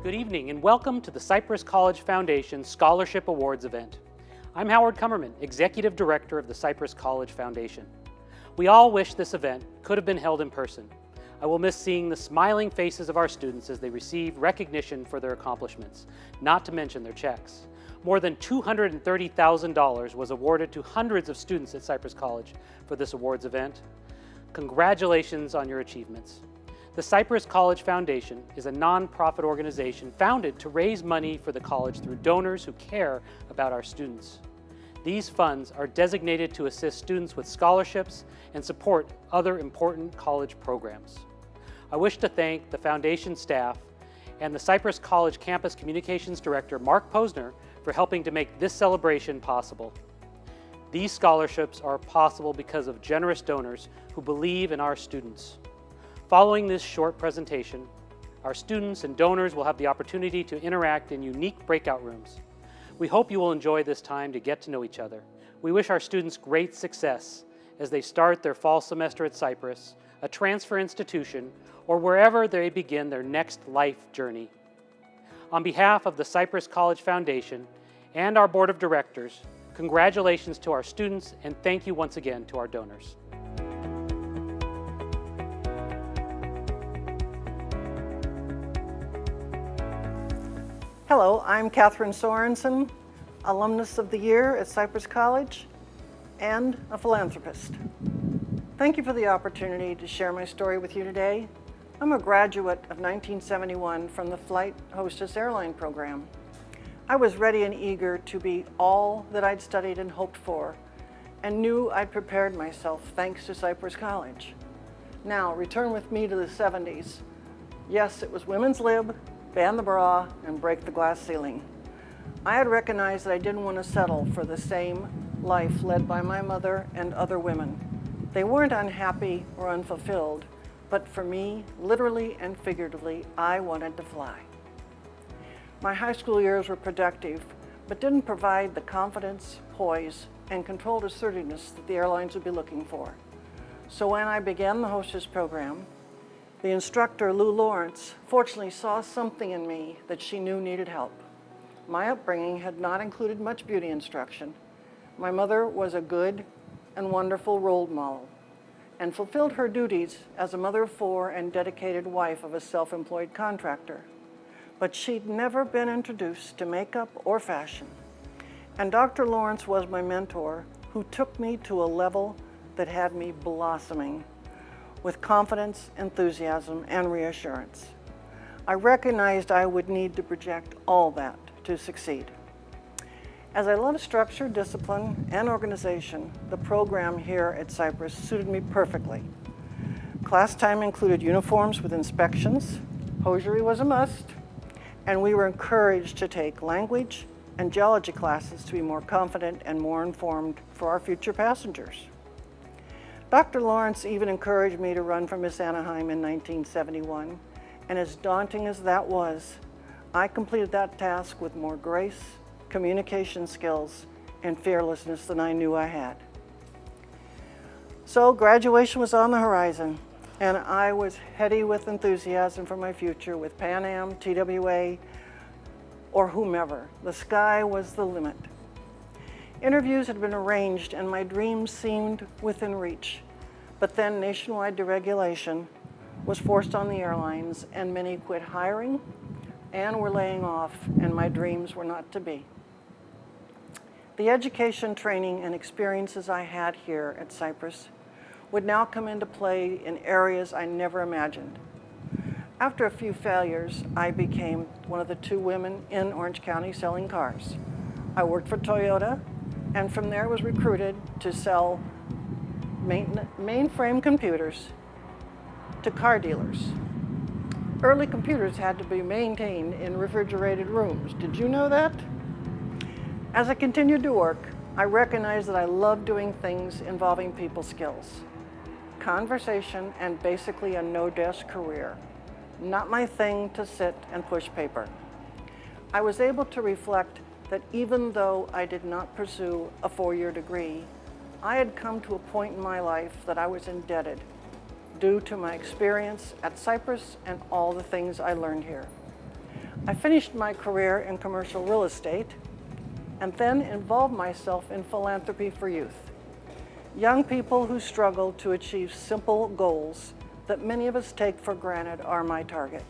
Good evening and welcome to the Cypress College Foundation Scholarship Awards event. I'm Howard Kummerman, Executive Director of the Cypress College Foundation. We all wish this event could have been held in person. I will miss seeing the smiling faces of our students as they receive recognition for their accomplishments, not to mention their checks. More than $230,000 was awarded to hundreds of students at Cypress College for this awards event. Congratulations on your achievements. The Cypress College Foundation is a nonprofit organization founded to raise money for the college through donors who care about our students. These funds are designated to assist students with scholarships and support other important college programs. I wish to thank the foundation staff and the Cypress College Campus Communications Director, Mark Posner, for helping to make this celebration possible. These scholarships are possible because of generous donors who believe in our students. Following this short presentation, our students and donors will have the opportunity to interact in unique breakout rooms. We hope you will enjoy this time to get to know each other. We wish our students great success as they start their fall semester at Cypress, a transfer institution, or wherever they begin their next life journey. On behalf of the Cypress College Foundation and our Board of Directors, congratulations to our students and thank you once again to our donors. Hello, I'm Katherine Sorensen, Alumnus of the Year at Cypress College and a philanthropist. Thank you for the opportunity to share my story with you today. I'm a graduate of 1971 from the Flight Hostess Airline program. I was ready and eager to be all that I'd studied and hoped for, and knew I'd prepared myself thanks to Cypress College. Now, return with me to the 70s. Yes, it was women's lib, ban the bra, and break the glass ceiling. I had recognized that I didn't want to settle for the same life led by my mother and other women. They weren't unhappy or unfulfilled, but for me, literally and figuratively, I wanted to fly. My high school years were productive, but didn't provide the confidence, poise, and controlled assertiveness that the airlines would be looking for. So when I began the hostess program, the instructor, Lou Lawrence, fortunately saw something in me that she knew needed help. My upbringing had not included much beauty instruction. My mother was a good and wonderful role model and fulfilled her duties as a mother of four and dedicated wife of a self-employed contractor. But she'd never been introduced to makeup or fashion. And Dr. Lawrence was my mentor, who took me to a level that had me blossoming with confidence, enthusiasm, and reassurance. I recognized I would need to project all that to succeed. As I love structure, discipline, and organization, the program here at Cypress suited me perfectly. Class time included uniforms with inspections, hosiery was a must, and we were encouraged to take language and geology classes to be more confident and more informed for our future passengers. Dr. Lawrence even encouraged me to run for Miss Anaheim in 1971, and as daunting as that was, I completed that task with more grace, communication skills, and fearlessness than I knew I had. So graduation was on the horizon, and I was heady with enthusiasm for my future with Pan Am, TWA, or whomever. The sky was the limit. Interviews had been arranged and my dreams seemed within reach. But then nationwide deregulation was forced on the airlines and many quit hiring and were laying off, and my dreams were not to be. The education, training, and experiences I had here at Cypress would now come into play in areas I never imagined. After a few failures, I became one of the 2 women in Orange County selling cars. I worked for Toyota, and from there was recruited to sell mainframe computers to car dealers. Early computers had to be maintained in refrigerated rooms. Did you know that? As I continued to work, I recognized that I loved doing things involving people skills. Conversation and basically a no-desk career. Not my thing to sit and push paper. I was able to reflect that even though I did not pursue a 4-year degree, I had come to a point in my life that I was indebted due to my experience at Cypress and all the things I learned here. I finished my career in commercial real estate and then involved myself in philanthropy for youth. Young people who struggle to achieve simple goals that many of us take for granted are my target.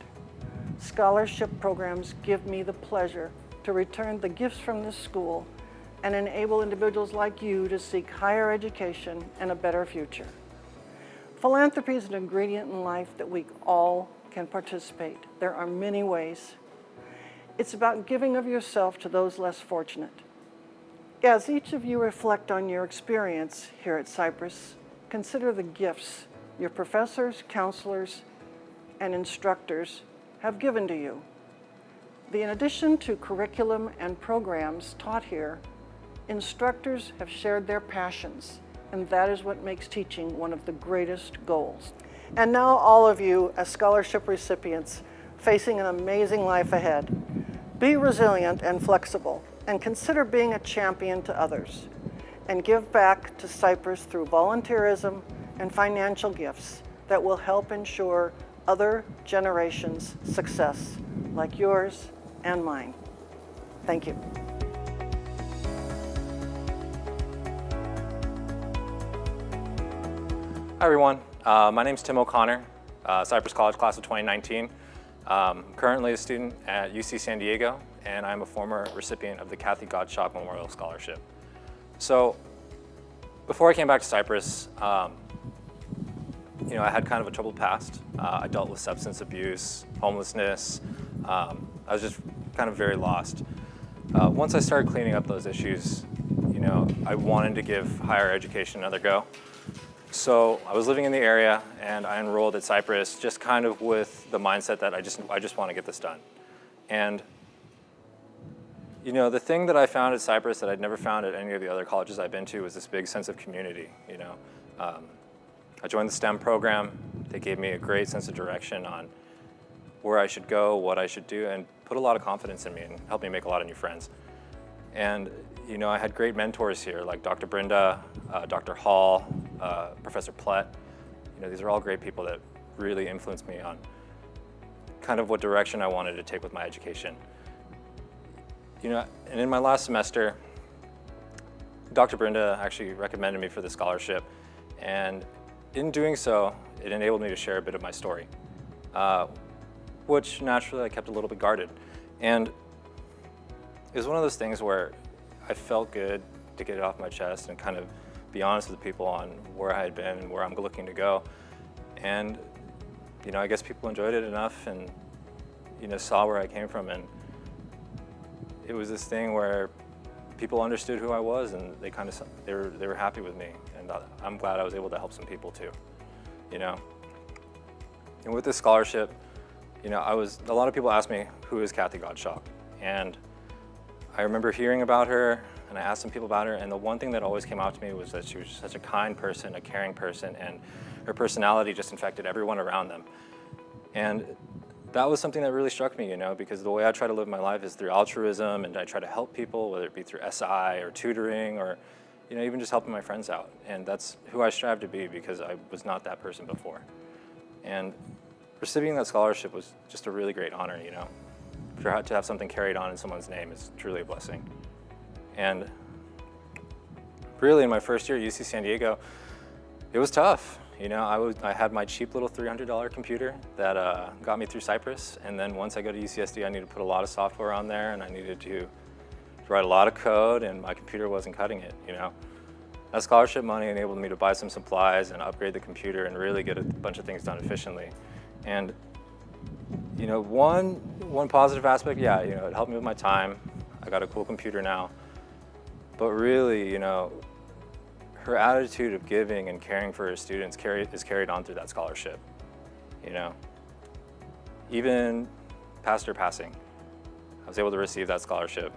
Scholarship programs give me the pleasure to return the gifts from this school and enable individuals like you to seek higher education and a better future. Philanthropy is an ingredient in life that we all can participate. There are many ways. It's about giving of yourself to those less fortunate. As each of you reflect on your experience here at Cypress, consider the gifts your professors, counselors, and instructors have given to you. In addition to curriculum and programs taught here, instructors have shared their passions, and that is what makes teaching one of the greatest goals. And now all of you as scholarship recipients facing an amazing life ahead, be resilient and flexible, and consider being a champion to others, and give back to Cypress through volunteerism and financial gifts that will help ensure other generations' success, like yours and mine. Thank you. Hi everyone, my name is Tim O'Connor, Cypress College class of 2019. Currently a student at UC San Diego, and I'm a former recipient of the Kathy Gottschalk Memorial Scholarship. So before I came back to Cypress, I had kind of a troubled past. I dealt with substance abuse, homelessness. I was just kind of very lost. Once I started cleaning up those issues, I wanted to give higher education another go. So I was living in the area and I enrolled at Cypress just kind of with the mindset that I just want to get this done. And the thing that I found at Cypress that I'd never found at any of the other colleges I've been to was this big sense of community. I joined the STEM program. They gave me a great sense of direction on where I should go, what I should do, and put a lot of confidence in me and helped me make a lot of new friends. And I had great mentors here like Dr. Brenda, Dr. Hall, Professor Plett. These are all great people that really influenced me on kind of what direction I wanted to take with my education. And in my last semester, Dr. Brenda actually recommended me for the scholarship, and in doing so, it enabled me to share a bit of my story, which naturally I kept a little bit guarded. And it was one of those things where I felt good to get it off my chest and kind of be honest with people on where I had been and where I'm looking to go. And I guess people enjoyed it enough and saw where I came from, and it was this thing where people understood who I was and they were happy with me, and I'm glad I was able to help some people too. And with this scholarship, a lot of people asked me, who is Kathy Gottschalk? And I remember hearing about her, and I asked some people about her, and the one thing that always came out to me was that she was such a kind person, a caring person, and her personality just infected everyone around them. And that was something that really struck me, because the way I try to live my life is through altruism, and I try to help people, whether it be through SI or tutoring or even just helping my friends out. And that's who I strive to be, because I was not that person before. And receiving that scholarship was just a really great honor, To have something carried on in someone's name is truly a blessing. And really in my first year at UC San Diego, it was tough. I had my cheap little $300 computer that got me through Cypress, and then once I go to UCSD, I needed to put a lot of software on there, and I needed to write a lot of code, and my computer wasn't cutting it. That scholarship money enabled me to buy some supplies and upgrade the computer and really get a bunch of things done efficiently. And one positive aspect, it helped me with my time. I got a cool computer now, but really, her attitude of giving and caring for her students is carried on through that scholarship. Even past her passing, I was able to receive that scholarship,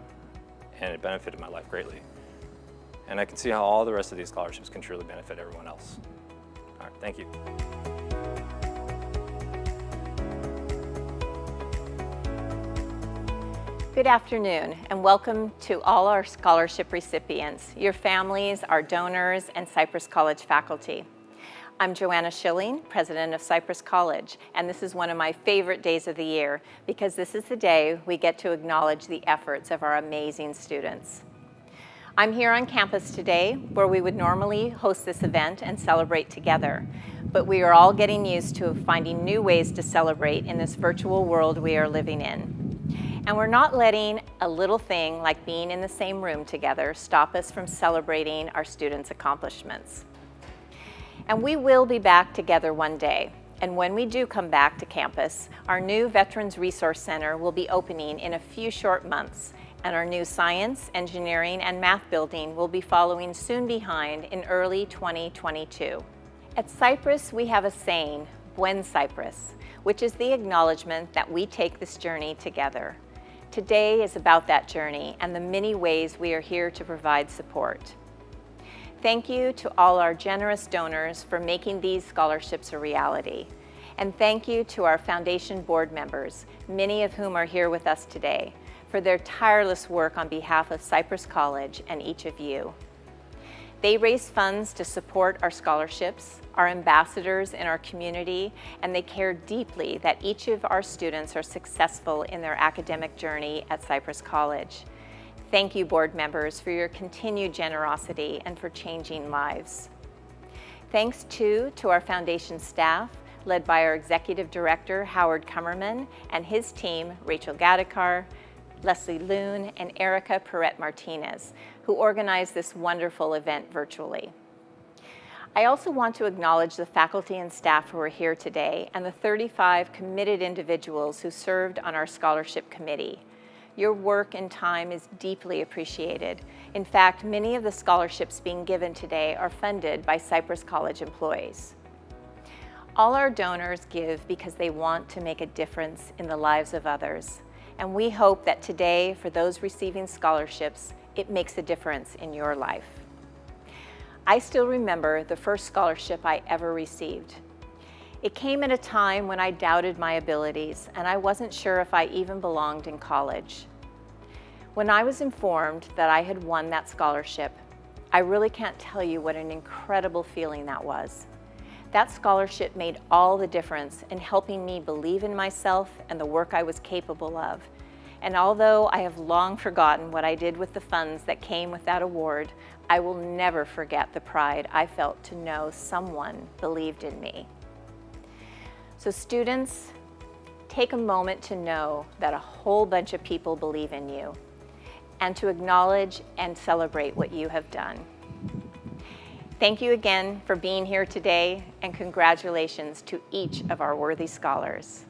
and it benefited my life greatly. And I can see how all the rest of these scholarships can truly benefit everyone else. All right, thank you. Good afternoon, and welcome to all our scholarship recipients, your families, our donors, and Cypress College faculty. I'm Joanna Schilling, president of Cypress College, and this is one of my favorite days of the year because this is the day we get to acknowledge the efforts of our amazing students. I'm here on campus today where we would normally host this event and celebrate together, but we are all getting used to finding new ways to celebrate in this virtual world we are living in. And we're not letting a little thing like being in the same room together stop us from celebrating our students' accomplishments. And we will be back together one day. And when we do come back to campus, our new Veterans Resource Center will be opening in a few short months, and our new science, engineering, and math building will be following soon behind in early 2022. At Cypress, we have a saying, Buen Cypress, which is the acknowledgement that we take this journey together. Today is about that journey and the many ways we are here to provide support. Thank you to all our generous donors for making these scholarships a reality. And thank you to our foundation board members, many of whom are here with us today, for their tireless work on behalf of Cypress College and each of you. They raise funds to support our scholarships, our ambassadors in our community, and they care deeply that each of our students are successful in their academic journey at Cypress College. Thank you, board members, for your continued generosity and for changing lives. Thanks, too, to our foundation staff, led by our executive director, Howard Kummerman, and his team, Rachel Gadikar, Leslie Loon, and Erica Perret-Martinez, who organized this wonderful event virtually. I also want to acknowledge the faculty and staff who are here today and the 35 committed individuals who served on our scholarship committee. Your work and time is deeply appreciated. In fact, many of the scholarships being given today are funded by Cypress College employees. All our donors give because they want to make a difference in the lives of others. And we hope that today, for those receiving scholarships, it makes a difference in your life. I still remember the first scholarship I ever received. It came at a time when I doubted my abilities and I wasn't sure if I even belonged in college. When I was informed that I had won that scholarship, I really can't tell you what an incredible feeling that was. That scholarship made all the difference in helping me believe in myself and the work I was capable of. And although I have long forgotten what I did with the funds that came with that award, I will never forget the pride I felt to know someone believed in me. So students, take a moment to know that a whole bunch of people believe in you and to acknowledge and celebrate what you have done. Thank you again for being here today, and congratulations to each of our worthy scholars.